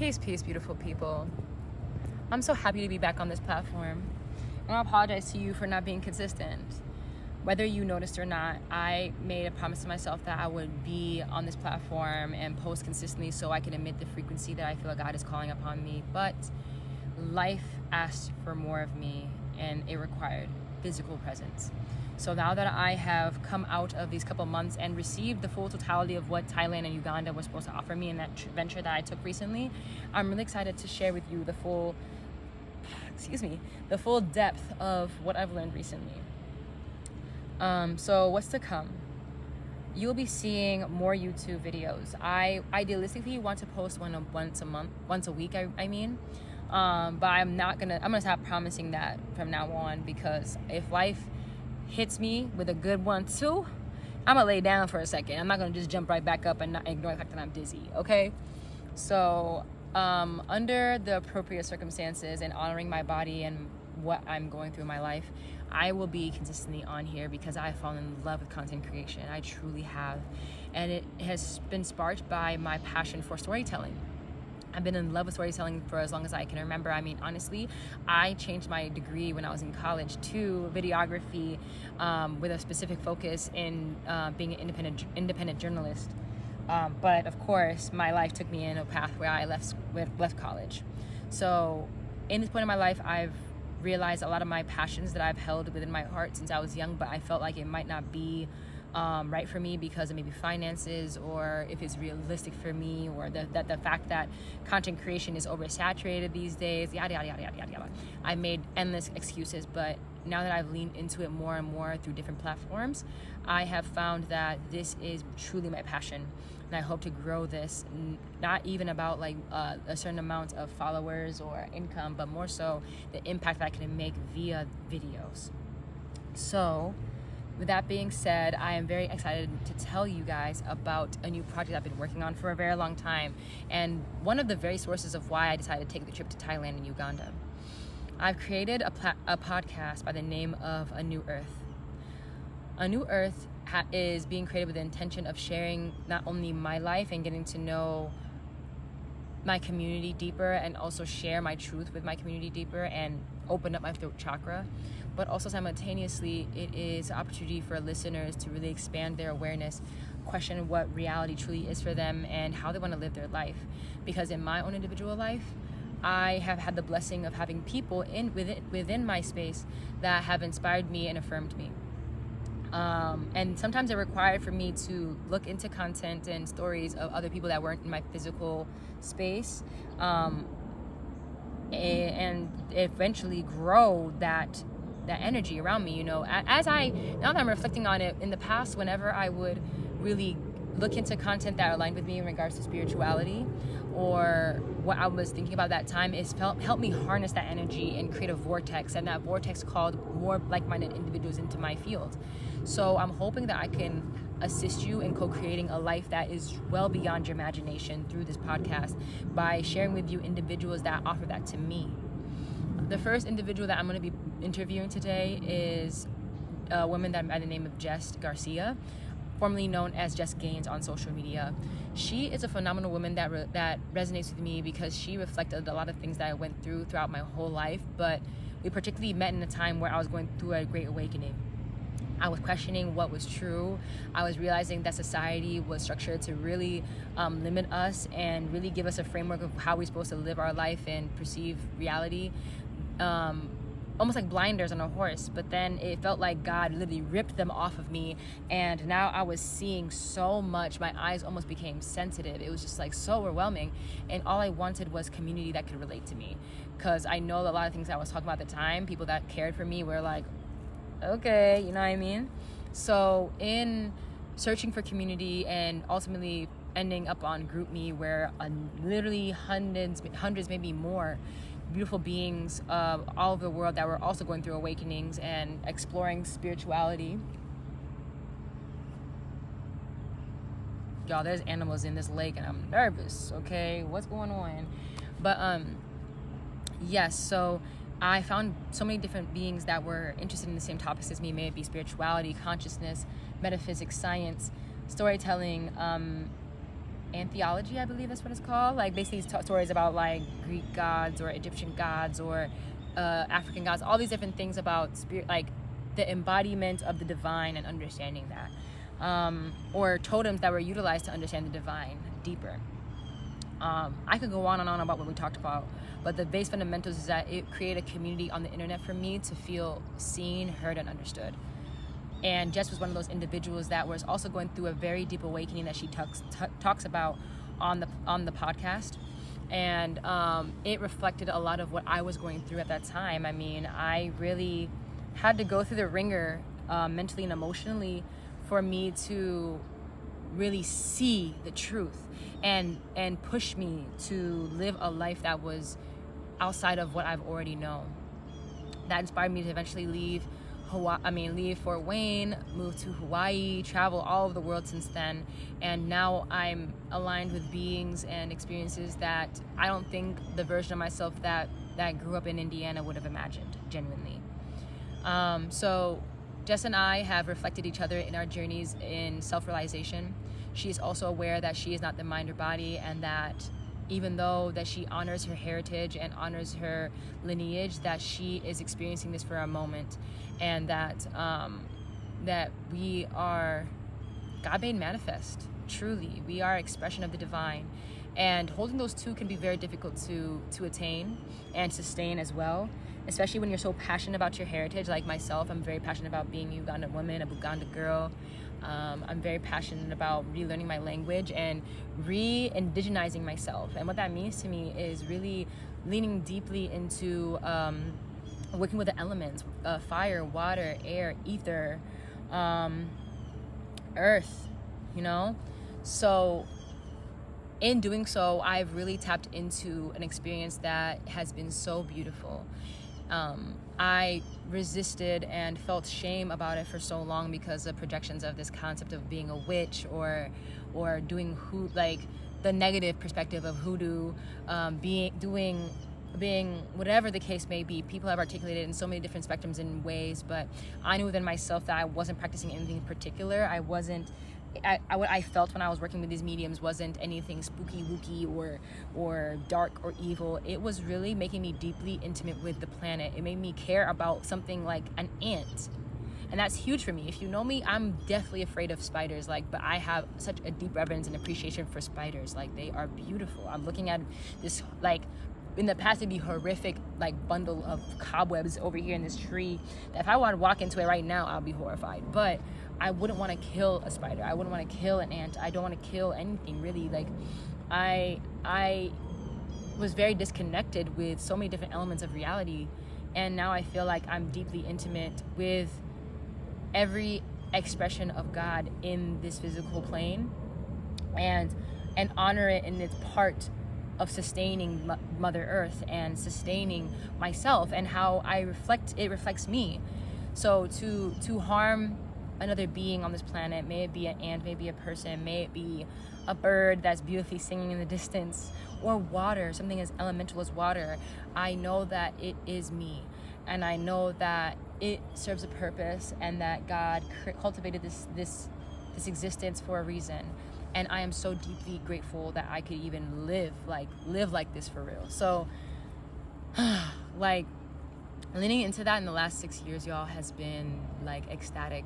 Peace, beautiful people. I'm so happy to be back on this platform. And I apologize to you for not being consistent. Whether you noticed or not, I made a promise to myself that I would be on this platform and post consistently so I can emit the frequency that I feel like God is calling upon me. But life asked for more of me, and it required physical presence. So now that I have come out of these couple months and received the full totality of what Thailand and Uganda was supposed to offer me in that venture that I took recently, I'm really excited to share with you the full depth of what I've learned recently. So what's to come? You'll be seeing more YouTube videos. I idealistically want to post once a week, but I'm gonna stop promising that from now on, because if life hits me with a good one too, I'm gonna lay down for a second. I'm not gonna just jump right back up and not ignore the fact that I'm dizzy, okay? So under the appropriate circumstances and honoring my body and what I'm going through in my life, I will be consistently on here because I've fallen in love with content creation. I truly have. And it has been sparked by my passion for storytelling. I've been in love with storytelling for as long as I can remember. Honestly, I changed my degree when I was in college to videography with a specific focus in being an independent journalist. But of course, my life took me in a path where I left college. So in this point in my life, I've realized a lot of my passions that I've held within my heart since I was young, but I felt like it might not be right for me because of maybe finances, or if it's realistic for me, or the fact that content creation is oversaturated these days, yada yada yada yada yada. I made endless excuses, but now that I've leaned into it more and more through different platforms, I have found that this is truly my passion, and I hope to grow this, not even about like a certain amount of followers or income, but more so the impact that I can make via videos. So with that being said, I am very excited to tell you guys about a new project I've been working on for a very long time, and one of the very sources of why I decided to take the trip to Thailand and Uganda. I've created a podcast by the name of A New Earth. A New Earth is being created with the intention of sharing not only my life and getting to know my community deeper, and also share my truth with my community deeper and open up my throat chakra, but also simultaneously it is an opportunity for listeners to really expand their awareness, question what reality truly is for them and how they want to live their life. Because in my own individual life, I have had the blessing of having people within my space that have inspired me and affirmed me. And sometimes it required for me to look into content and stories of other people that weren't in my physical space, and eventually grow that energy around me. Now that I'm reflecting on it, in the past, whenever I would really look into content that aligned with me in regards to spirituality or what I was thinking about that time, helped me harness that energy and create a vortex, and that vortex called more like-minded individuals into my field. So I'm hoping that I can assist you in co-creating a life that is well beyond your imagination through this podcast by sharing with you individuals that offer that to me. The first individual that I'm going to be interviewing today is a woman by the name of Jess Garcia, formerly known as Jess Gaines on social media. She is a phenomenal woman that resonates with me because she reflected a lot of things that I went through throughout my whole life, but we particularly met in a time where I was going through a great awakening. I was questioning what was true. I was realizing that society was structured to really limit us and really give us a framework of how we're supposed to live our life and perceive reality, almost like blinders on a horse. But then it felt like God literally ripped them off of me, and now I was seeing so much. My eyes almost became sensitive. It was just like so overwhelming, and all I wanted was community that could relate to me, because I know a lot of things I was talking about at the time, people that cared for me were like, okay, you know what I mean? So in searching for community and ultimately ending up on GroupMe, where literally hundreds, maybe more beautiful beings all over the world that were also going through awakenings and exploring spirituality. Y'all, there's animals in this lake and I'm nervous, okay? What's going on? But yes, so I found so many different beings that were interested in the same topics as me, may it be spirituality, consciousness, metaphysics, science, storytelling, anthology, I believe that's what it's called. Like basically stories about like Greek gods or Egyptian gods or African gods, all these different things about spirit, like the embodiment of the divine and understanding that, or totems that were utilized to understand the divine deeper. I could go on and on about what we talked about, but the base fundamentals is that it created a community on the internet for me to feel seen, heard, and understood. And Jess was one of those individuals that was also going through a very deep awakening that she talks about on the podcast. And it reflected a lot of what I was going through at that time. I mean, I really had to go through the ringer mentally and emotionally for me to really see the truth and push me to live a life that was outside of what I've already known. That inspired me to eventually leave Fort Wayne, move to Hawaii, travel all over the world since then. And now I'm aligned with beings and experiences that I don't think the version of myself that grew up in Indiana would have imagined, genuinely. So Jess and I have reflected each other in our journeys in self-realization. She is also aware that she is not the mind or body, and that even though that she honors her heritage and honors her lineage, that she is experiencing this for a moment, and that that we are God made manifest. Truly, we are expression of the divine, and holding those two can be very difficult to attain and sustain as well. Especially when you're so passionate about your heritage, like myself. I'm very passionate about being a Ugandan woman, a Buganda girl. I'm very passionate about relearning my language and re-indigenizing myself. And what that means to me is really leaning deeply into working with the elements, fire, water, air, ether, earth, you know? So in doing so, I've really tapped into an experience that has been so beautiful. I resisted and felt shame about it for so long because of projections of this concept of being a witch or doing the negative perspective of hoodoo, being whatever the case may be. People have articulated it in so many different spectrums and ways, but I knew within myself that I wasn't practicing anything in particular. What I felt when I was working with these mediums wasn't anything spooky, wooky, or dark or evil. It was really making me deeply intimate with the planet. It made me care about something like an ant. And that's huge for me. If you know me, I'm deathly afraid of spiders, but I have such a deep reverence and appreciation for spiders. They are beautiful. I'm looking at this, in the past it'd be horrific, bundle of cobwebs over here in this tree, that if I want to walk into it right now, I'll be horrified. But I wouldn't want to kill a spider. I wouldn't want to kill an ant. I don't want to kill anything, really. I was very disconnected with so many different elements of reality, and now I feel like I'm deeply intimate with every expression of God in this physical plane, and honor it in its part of sustaining Mother Earth and sustaining myself, and how it reflects me. So to harm another being on this planet, may it be an ant, may it be a person, may it be a bird that's beautifully singing in the distance, or water, something as elemental as water, I know that it is me, and I know that it serves a purpose, and that God cultivated this existence for a reason. And I am so deeply grateful that I could even live like this for real. So leaning into that in the last 6 years, y'all, has been ecstatic,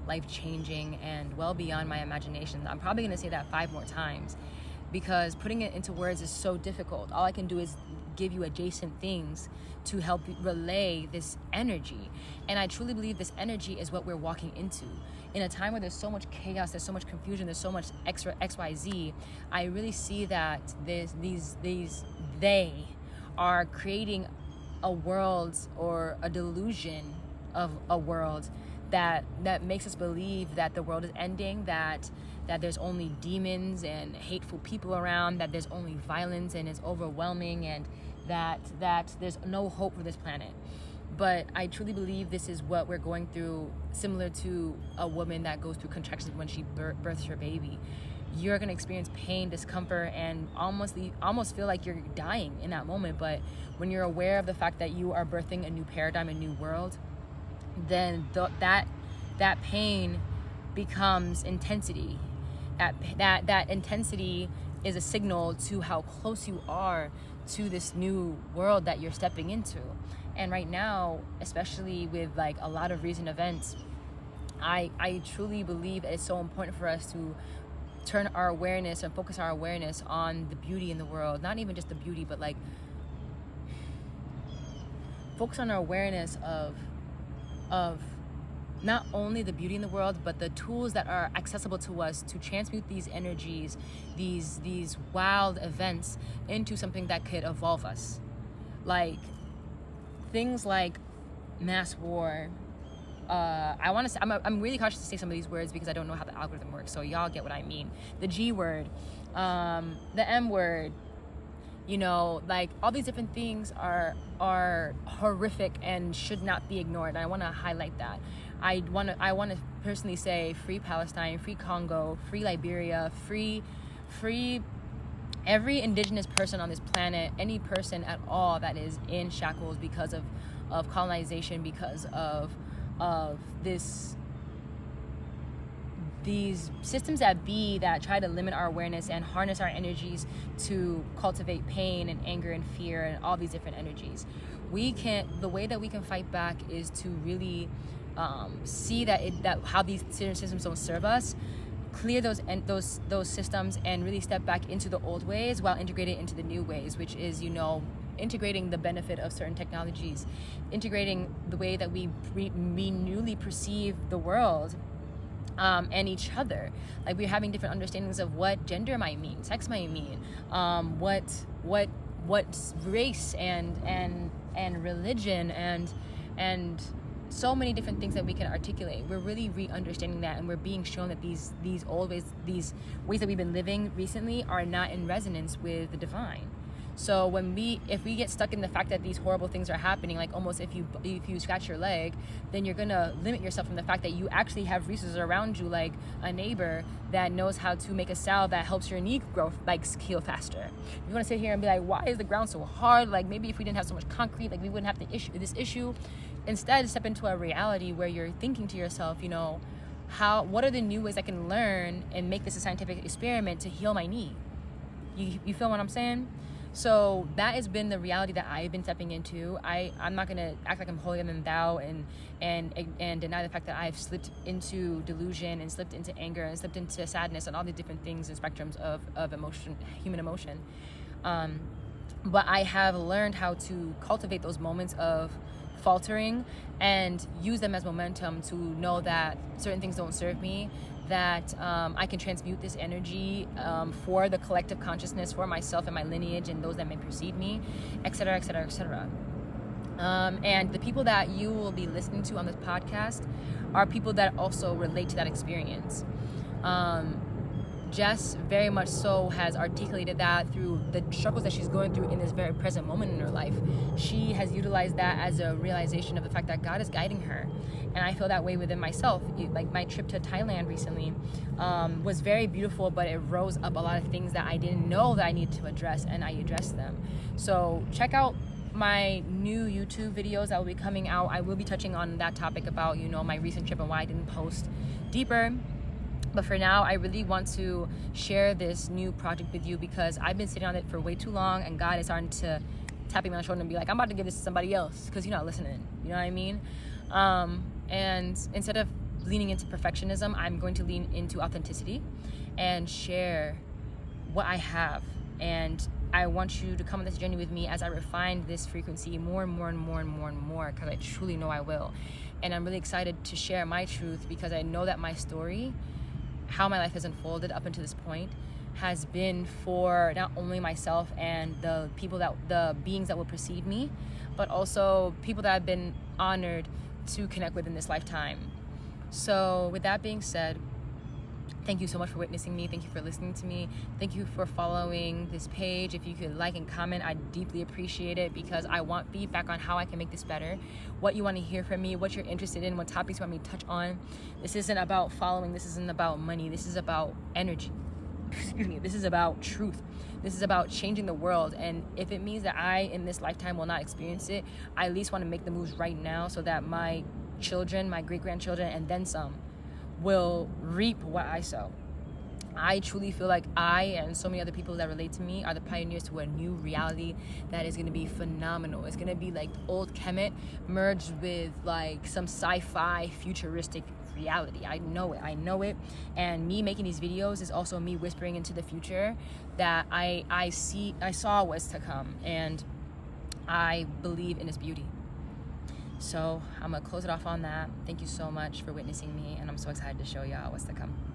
life-changing, and well beyond my imagination. I'm probably going to say that 5 more times, because putting it into words is so difficult. All I can do is give you adjacent things to help relay this energy. And I truly believe this energy is what we're walking into. In a time where there's so much chaos, there's so much confusion, there's so much extra XYZ, I really see that they are creating a world, or a delusion of a world, that makes us believe that the world is ending, that there's only demons and hateful people around, that there's only violence and it's overwhelming, and that there's no hope for this planet. But I truly believe this is what we're going through, similar to a woman that goes through contractions when she births her baby. You're going to experience pain, discomfort, and almost feel like you're dying in that moment. But when you're aware of the fact that you are birthing a new paradigm, a new world, then that pain becomes intensity. That intensity is a signal to how close you are to this new world that you're stepping into. And right now, especially with like a lot of recent events, I truly believe that it's so important for us to turn our awareness and focus our awareness on the beauty in the world. Not even just the beauty, but like focus on our awareness of not only the beauty in the world, but the tools that are accessible to us to transmute these energies, these wild events into something that could evolve us. Like things like mass war. I want to say, I'm really cautious to say some of these words because I don't know how the algorithm works, so y'all get what I mean. The G word, the M word, you know, like all these different things are horrific and should not be ignored. And I want to highlight that. I want to personally say free Palestine, free Congo, free Liberia, free every indigenous person on this planet, any person at all that is in shackles because of colonization, because of these systems that try to limit our awareness and harness our energies to cultivate pain and anger and fear and all these different energies. The way that we can fight back is to really see that how these systems don't serve us, clear those systems, and really step back into the old ways while integrating into the new ways, which is, you know, integrating the benefit of certain technologies, integrating the way that we newly perceive the world and each other. Like we're having different understandings of what gender might mean, sex might mean, what race and religion and so many different things that we can articulate. We're really re-understanding that, and we're being shown that these old ways, these ways that we've been living recently are not in resonance with the divine. So if we get stuck in the fact that these horrible things are happening, like almost if you scratch your leg, then you're gonna limit yourself from the fact that you actually have resources around you, like a neighbor that knows how to make a salve that helps your knee grow, like heal faster. You wanna sit here and be like, why is the ground so hard? Like maybe if we didn't have so much concrete, like we wouldn't have this issue. Instead, step into a reality where you're thinking to yourself, you know, what are the new ways I can learn and make this a scientific experiment to heal my knee? You feel what I'm saying? So that has been the reality that I've been stepping into. I'm not gonna act like I'm holier than thou and deny the fact that I've slipped into delusion and slipped into anger and slipped into sadness and all the different things and spectrums of emotion, human emotion. But I have learned how to cultivate those moments of faltering and use them as momentum to know that certain things don't serve me, that I can transmute this energy for the collective consciousness, for myself and my lineage and those that may precede me, etc., etc., etc. And the people that you will be listening to on this podcast are people that also relate to that experience. Jess very much so has articulated that through the struggles that she's going through in this very present moment in her life. She has utilized that as a realization of the fact that God is guiding her. And I feel that way within myself. Like my trip to Thailand recently was very beautiful, but it rose up a lot of things that I didn't know that I needed to address, and I addressed them. So check out my new YouTube videos that will be coming out. I will be touching on that topic about, you know, my recent trip and why I didn't post deeper. But for now, I really want to share this new project with you because I've been sitting on it for way too long, and God is starting to tap me on the shoulder and be like, I'm about to give this to somebody else because you're not listening. You know what I mean? And instead of leaning into perfectionism, I'm going to lean into authenticity and share what I have. And I want you to come on this journey with me as I refine this frequency more and more and more and more and more, because I truly know I will. And I'm really excited to share my truth because I know that my story, how my life has unfolded up until this point, has been for not only myself and the beings that will precede me, but also people that I've been honored to connect with in this lifetime. So with that being said, thank you so much for witnessing me. Thank you for listening to me. Thank you for following this page. If you could like and comment, I'd deeply appreciate it because I want feedback on how I can make this better, what you want to hear from me, what you're interested in, what topics you want me to touch on. This isn't about following. This isn't about money. This is about energy. Excuse me. This is about truth. This is about changing the world. And if it means that I, in this lifetime, will not experience it, I at least want to make the moves right now so that my children, my great-grandchildren, and then some will reap what I sow. I truly feel like I and so many other people that relate to me are the pioneers to a new reality that is going to be phenomenal. It's going to be like old Kemet merged with like some sci-fi futuristic reality. I know it. And me making these videos is also me whispering into the future that I saw what's to come, and I believe in its beauty. So I'm going to close it off on that. Thank you so much for witnessing me, and I'm so excited to show y'all what's to come.